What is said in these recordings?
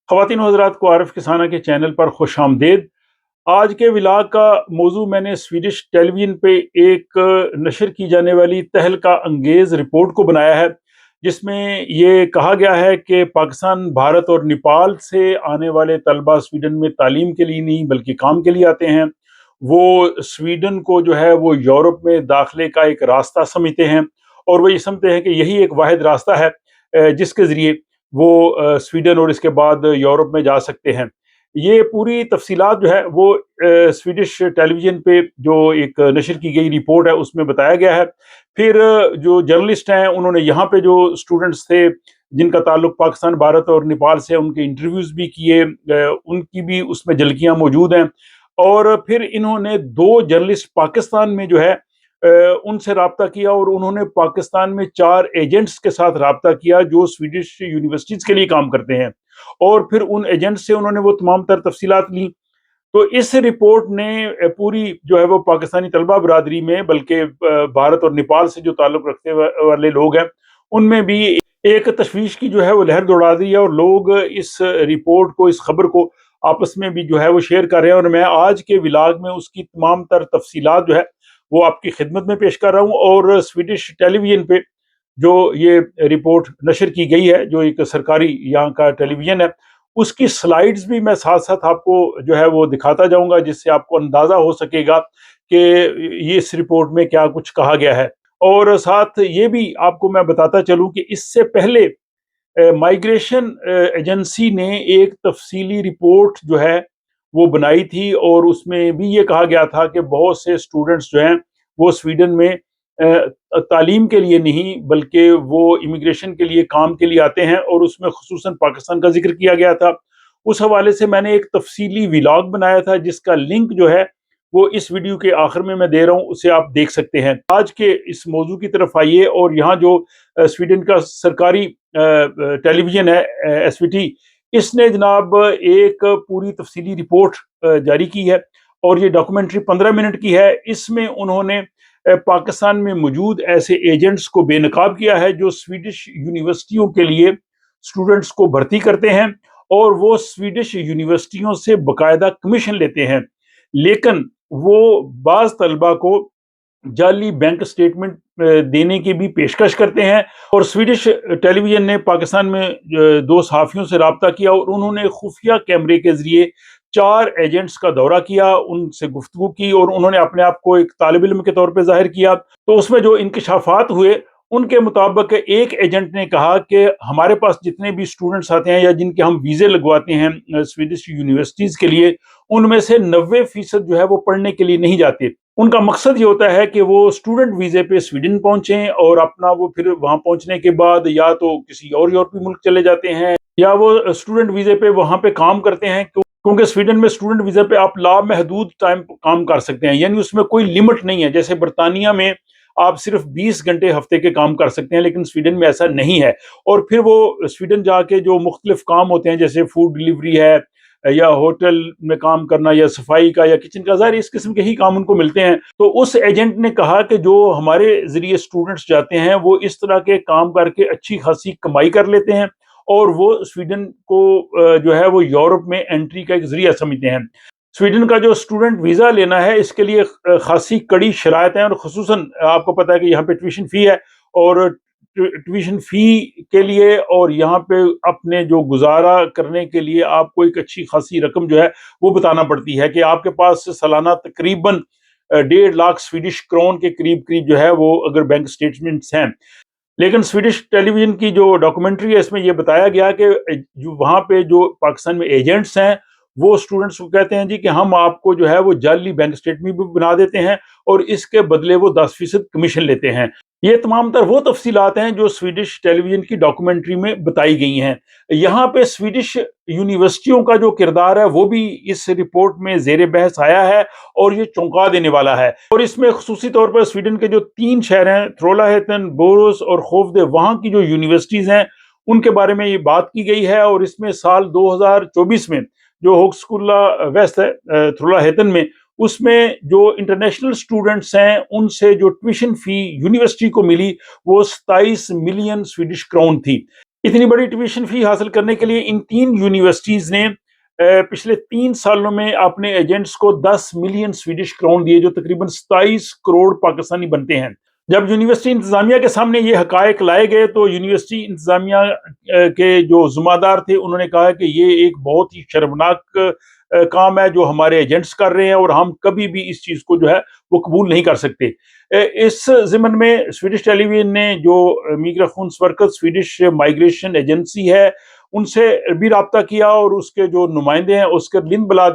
ख़वातीन व हज़रात को आरिफ किसाना के चैनल पर खुश आमदेद। आज के व्लॉग का मौजू मैंने स्वीडिश टेलीविज़न पे एक नशर की जाने वाली तहलका अंगेज़ रिपोर्ट को बनाया है, जिसमें ये कहा गया है कि पाकिस्तान, भारत और नेपाल से आने वाले तलबा स्वीडन में तालीम के लिए नहीं बल्कि काम के लिए आते हैं। वो स्वीडन को जो है वो यूरोप में दाखिले का एक रास्ता समझते हैं, और वो ये समझते हैं कि यही एक वाहिद रास्ता है जिसके ज़रिए वो स्वीडन और इसके बाद यूरोप में जा सकते हैं। ये पूरी तफसीलात जो है वो स्वीडिश टेलीविज़न पे जो एक नशर की गई रिपोर्ट है उसमें बताया गया है। फिर जो जर्नलिस्ट हैं उन्होंने यहाँ पे जो स्टूडेंट्स थे जिनका ताल्लुक पाकिस्तान, भारत और नेपाल से, उनके इंटरव्यूज़ भी किए, उनकी भी उसमें झलकियाँ मौजूद हैं। और फिर इन्होंने 2 जर्नलिस्ट पाकिस्तान में जो है उनसे राब्ता किया, और उन्होंने पाकिस्तान में 4 एजेंट्स के साथ राब्ता किया जो स्वीडिश यूनिवर्सिटीज़ के लिए काम करते हैं, और फिर उन एजेंट से उन्होंने वो तमाम तर तफसीलात ली। तो इस रिपोर्ट ने पूरी जो है वो पाकिस्तानी तलबा बरादरी में, बल्कि भारत और नेपाल से जो ताल्लुक़ रखने वाले लोग हैं, उनमें भी एक तशवीश की जो है वो लहर दौड़ा दी है, और लोग इस रिपोर्ट को, इस खबर को आपस में भी जो है वो शेयर कर रहे हैं। और मैं आज के व्लॉग में उसकी तमाम तर तफसीलात जो है वो आपकी खिदमत में पेश कर रहा हूँ। और स्वीडिश टेलीविज़न पे जो ये रिपोर्ट नशर की गई है, जो एक सरकारी यहाँ का टेलीविज़न है, उसकी स्लाइड्स भी मैं साथ-साथ आपको जो है वो दिखाता जाऊँगा, जिससे आपको अंदाज़ा हो सकेगा कि ये इस रिपोर्ट में क्या कुछ कहा गया है। और साथ ये भी आपको मैं बताता चलूँ कि इससे पहले माइग्रेशन एजेंसी ने एक तफसीली रिपोर्ट जो है वो बनाई थी, और उसमें भी ये कहा गया था कि बहुत से स्टूडेंट्स जो हैं वो स्वीडन में तालीम के लिए नहीं बल्कि वो इमिग्रेशन के लिए, काम के लिए आते हैं, और उसमें खुसूसन पाकिस्तान का जिक्र किया गया था। उस हवाले से मैंने एक तफसीली व्लॉग बनाया था, जिसका लिंक जो है वो इस वीडियो के आखिर में मैं दे रहा हूँ, उसे आप देख सकते हैं। आज के इस मौजू की तरफ आइए। और यहाँ जो स्वीडन का सरकारी टेलीविज़न है एसवीटी, इसने जनाब एक पूरी तफसीली रिपोर्ट जारी की है, और ये डॉक्यूमेंट्री 15 मिनट की है। इसमें उन्होंने पाकिस्तान में मौजूद ऐसे एजेंट्स को बेनकाब किया है जो स्वीडिश यूनिवर्सिटियों के लिए स्टूडेंट्स को भर्ती करते हैं, और वो स्वीडिश यूनिवर्सिटियों से बाकायदा कमीशन लेते हैं, लेकिन वो बाज़ तलबा को जाली बैंक स्टेटमेंट देने की भी पेशकश करते हैं। और स्वीडिश टेलीविज़न ने पाकिस्तान में 2 सहाफ़ियों से राब्ता किया, और उन्होंने खुफिया कैमरे के ज़रिए 4 एजेंट्स का दौरा किया, उनसे गुफ्तगू की, और उन्होंने अपने आप को एक तालिब इल्म के तौर पे ज़ाहिर किया। तो उसमें जो इंकशाफात हुए, उनके मुताबिक एक एजेंट ने कहा कि हमारे पास जितने भी स्टूडेंट्स आते हैं या जिनके हम वीज़े लगवाते हैं स्वीडिश यूनिवर्सिटीज़ के लिए, उनमें से 90% जो है वो पढ़ने के लिए नहीं जाते। उनका मकसद ये होता है कि वो स्टूडेंट वीज़े पे स्वीडन पहुंचें, और अपना वो फिर वहां पहुंचने के बाद या तो किसी और यूरोपीय मुल्क चले जाते हैं, या वो स्टूडेंट वीज़े पे वहां पे काम करते हैं, क्योंकि स्वीडन में स्टूडेंट वीज़ा पे आप लामहदूद टाइम काम कर सकते हैं, यानी उसमें कोई लिमिट नहीं है। जैसे बरतानिया में आप सिर्फ 20 घंटे हफ्ते के काम कर सकते हैं, लेकिन स्वीडन में ऐसा नहीं है। और फिर वो स्वीडन जाके जो मुख्तलिफ काम होते हैं, जैसे फूड डिलीवरी है, या होटल में काम करना, या सफाई का, या किचन का, ज़ाहिर इस किस्म के ही काम उनको मिलते हैं। तो उस एजेंट ने कहा कि जो हमारे ज़रिए स्टूडेंट्स जाते हैं वो इस तरह के काम करके अच्छी खासी कमाई कर लेते हैं, और वो स्वीडन को जो है वो यूरोप में एंट्री का एक ज़रिया समझते हैं। स्वीडन का जो स्टूडेंट वीज़ा लेना है, इसके लिए खासी कड़ी शराइत हैं, और खुसूसन आपको पता है कि यहाँ पे ट्यूशन फ़ी है, और ट्यूशन फ़ी के लिए और यहाँ पे अपने जो गुजारा करने के लिए आपको एक अच्छी खासी रकम जो है वो बताना पड़ती है, कि आपके पास सालाना तकरीबन 1.5 लाख स्वीडिश क्रोन के करीब करीब जो है वो अगर बैंक स्टेटमेंट्स हैं। लेकिन स्वीडिश टेलीविज़न की जो डॉक्यूमेंट्री है, इसमें ये बताया गया कि जो वहाँ पे जो पाकिस्तान में एजेंट्स हैं, वो स्टूडेंट्स को कहते हैं जी कि हम आपको जो है वो जाली बैंक स्टेटमेंट भी बना देते हैं, और इसके बदले वो 10% कमीशन लेते हैं। ये तमाम तर वो तफसीलात हैं जो स्वीडिश टेलीविज़न की डॉक्यूमेंट्री में बताई गई हैं। यहाँ पे स्वीडिश यूनिवर्सिटियों का जो किरदार है वो भी इस रिपोर्ट में ज़ेर बहस आया है, और ये चौंका देने वाला है। और इसमें खुसूसी तौर पर स्वीडन के जो 3 शहर हैं, थ्रोलाहेतन, बोरोस और खोफदे, वहाँ की जो यूनिवर्सिटीज़ हैं उनके बारे में ये बात की गई है। और इसमें साल 2024 में जो होगस्कुला वेस्ट है थ्रोलाहेतन में, उसमें जो इंटरनेशनल स्टूडेंट्स हैं उनसे जो ट्यूशन फ़ी यूनिवर्सिटी को मिली वो 27 मिलियन स्वीडिश क्राउन थी। اتنی بڑی ٹیوشن فی حاصل کرنے کے لیے ان 3 یونیورسٹیز نے پچھلے 3 سالوں میں اپنے ایجنٹس کو 10 ملین سویڈش کرون دیے، جو تقریباً 27 کروڑ پاکستانی بنتے ہیں۔ جب یونیورسٹی انتظامیہ کے سامنے یہ حقائق لائے گئے تو یونیورسٹی انتظامیہ کے جو ذمہ دار تھے انہوں نے کہا کہ یہ ایک بہت ہی شرمناک کام ہے جو ہمارے ایجنٹس کر رہے ہیں، اور ہم کبھی بھی اس چیز کو جو ہے وہ قبول نہیں کر سکتے۔ اس ضمن میں سویڈش ٹیلی ویژن نے جو میگرافونسورکس سویڈش مائگریشن ایجنسی ہے ان سے بھی رابطہ کیا، اور اس کے جو نمائندے ہیں اسکر لندبلاد،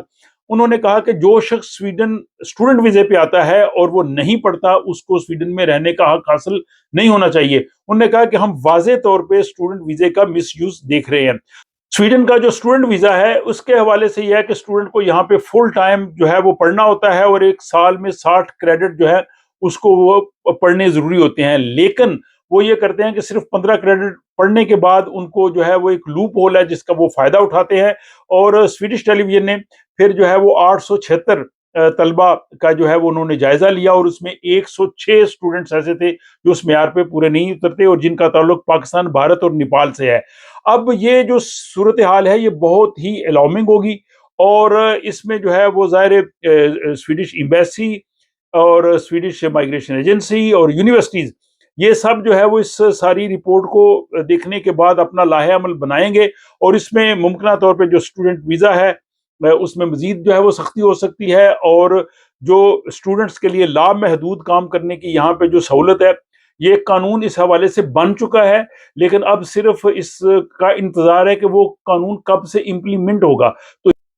انہوں نے کہا کہ جو شخص سویڈن اسٹوڈنٹ ویزے پہ آتا ہے اور وہ نہیں پڑھتا اس کو سویڈن میں رہنے کا حق حاصل نہیں ہونا چاہیے۔ انہوں نے کہا کہ ہم واضح طور پہ اسٹوڈنٹ ویزے کا مس یوز دیکھ رہے ہیں۔ سویڈن کا جو اسٹوڈنٹ ویزا ہے اس کے حوالے سے یہ ہے کہ اسٹوڈنٹ کو یہاں پہ فل ٹائم جو ہے وہ پڑھنا ہوتا ہے، اور ایک سال میں 60 کریڈٹ جو ہے اس کو وہ پڑھنے ضروری ہوتے ہیں، لیکن وہ یہ کرتے ہیں کہ صرف 15 کریڈٹ پڑھنے کے بعد ان کو جو ہے وہ ایک لوپ ہول ہے جس کا وہ فائدہ اٹھاتے ہیں۔ اور سویڈش ٹیلی ویژن نے پھر جو ہے وہ 876 طلبہ کا جو ہے وہ انہوں نے جائزہ لیا، اور اس میں 106 اسٹوڈنٹس ایسے تھے جو اس معیار پہ پورے نہیں اترتے اور جن کا تعلق پاکستان، بھارت اور نیپال سے ہے۔ اب یہ جو صورتحال ہے یہ بہت ہی الارمنگ ہوگی، اور اس میں جو ہے وہ ظاہر سویڈش ایمبیسی اور سویڈش مائگریشن ایجنسی اور یونیورسٹیز یہ سب جو ہے وہ اس ساری رپورٹ کو دیکھنے کے بعد اپنا لاہے عمل بنائیں گے، اور اس میں ممکنہ طور پہ جو اسٹوڈنٹ ویزا ہے اس میں مزید جو ہے وہ سختی ہو سکتی ہے، اور جو اسٹوڈنٹس کے لیے لامحدود کام کرنے کی یہاں پہ جو سہولت ہے یہ قانون اس حوالے سے بن چکا ہے، لیکن اب صرف اس کا انتظار ہے کہ وہ قانون کب سے امپلیمنٹ ہوگا۔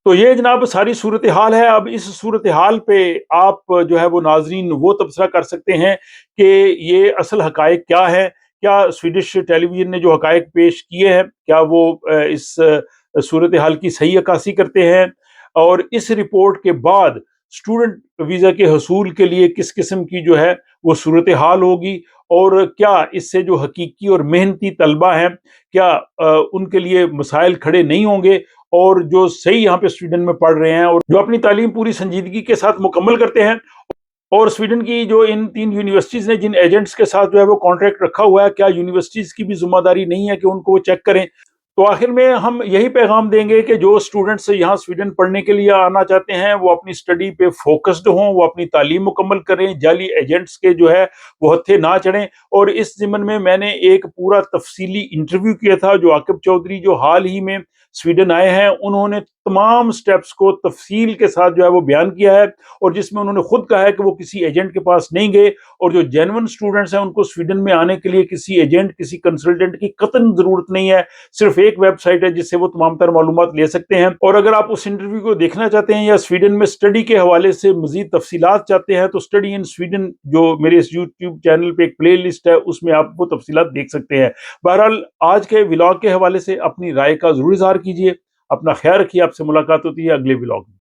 تو یہ جناب ساری صورتحال ہے۔ اب اس صورتحال پہ آپ جو ہے وہ ناظرین وہ تبصرہ کر سکتے ہیں کہ یہ اصل حقائق کیا ہے، کیا سویڈش ٹیلی ویژن نے جو حقائق پیش کیے ہیں کیا وہ اس صورتحال کی صحیح عکاسی کرتے ہیں، اور اس رپورٹ کے بعد اسٹوڈنٹ ویزا کے حصول کے لیے کس قسم کی جو ہے وہ صورتحال ہوگی، اور کیا اس سے جو حقیقی اور محنتی طلبہ ہیں کیا ان کے لیے مسائل کھڑے نہیں ہوں گے، اور جو صحیح یہاں پہ سویڈن میں پڑھ رہے ہیں اور جو اپنی تعلیم پوری سنجیدگی کے ساتھ مکمل کرتے ہیں، اور سویڈن کی جو ان 3 یونیورسٹیز نے جن ایجنٹس کے ساتھ جو ہے وہ کانٹریکٹ رکھا ہوا ہے کیا یونیورسٹیز کی بھی ذمہ داری نہیں ہے کہ ان کو وہ چیک کریں؟ تو آخر میں ہم یہی پیغام دیں گے کہ جو اسٹوڈنٹس یہاں سویڈن پڑھنے کے لیے آنا چاہتے ہیں وہ اپنی اسٹڈی پہ فوکسڈ ہوں، وہ اپنی تعلیم مکمل کریں، جعلی ایجنٹس کے جو ہے وہ ہتھے نہ چڑھیں۔ اور اس ضمن میں نے ایک پورا تفصیلی انٹرویو کیا تھا جو عاقب چودھری جو حال ہی میں سویڈن آئے ہیں، انہوں نے تمام سٹیپس کو تفصیل کے ساتھ جو ہے وہ بیان کیا ہے، اور جس میں انہوں نے خود کہا ہے کہ وہ کسی ایجنٹ کے پاس نہیں گئے، اور جو جینون اسٹوڈنٹس ہیں ان کو سویڈن میں آنے کے لیے کسی ایجنٹ کسی کنسلٹنٹ کی قطعاً ضرورت نہیں ہے، صرف ایک ویب سائٹ ہے جس سے وہ تمام تر معلومات لے سکتے ہیں۔ اور اگر آپ اس انٹرویو کو دیکھنا چاہتے ہیں یا سویڈن میں اسٹڈی کے حوالے سے مزید تفصیلات چاہتے ہیں تو اسٹڈی ان سویڈن جو میرے اس یوٹیوب چینل پہ ایک پلے لسٹ ہے اس میں آپ وہ تفصیلات دیکھ سکتے ہیں۔ بہرحال آج کے ولاگ کے حوالے سے اپنی رائے کا ضرور اظہار کیجیے، اپنا خیال رکھیے، آپ سے ملاقات ہوتی ہے اگلے ولاگ میں۔